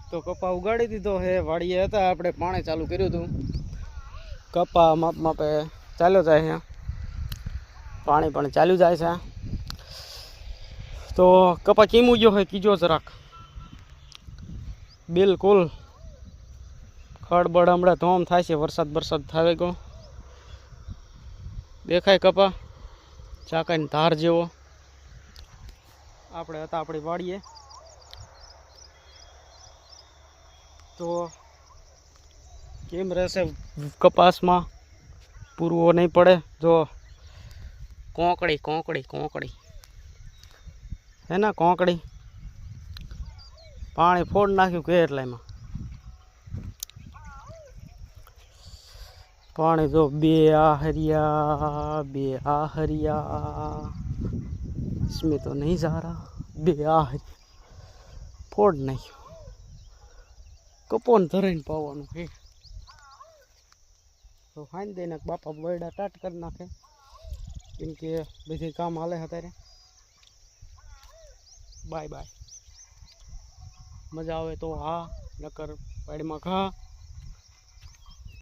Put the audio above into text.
તો કપા ઉગાડી દીધો હે વાડીએ હતા આપણે પાણી ચાલુ કર્યું હતું કપા માપ માપે ચાલ્યો જાય છે પાણી પણ ચાલ્યું જાય છે તો કપા કીમું ગયો હોય કીજો જરાક બિલકુલ ખડબડ હમણાં ધોમ થાય છે વરસાદ થાય ગયો દેખાય કપા ચાકાની ધાર જેવો આપણે હતા આપણી વાડીએ તો કેમ રહેશે કપાસમાં પૂરવો નહીં પડે જો કોંકડી હે ને કોંકડી પાણી ફોડ નાખ્યું કે એટલે એમાં પાણી જો બે આ હરિયા इसमें तो नहीं जा रहा બે આ હરિયા ફોડ નાખ્યું કપોન ધરાઈને પાવાનું હે તો ફાઈન દઈને બાપા બરડા ટાટ કરી નાખે કેમ કે બધી કામ હાલે અત્યારે બાય મજા આવે તો હા નકર પાડીમાં ઘા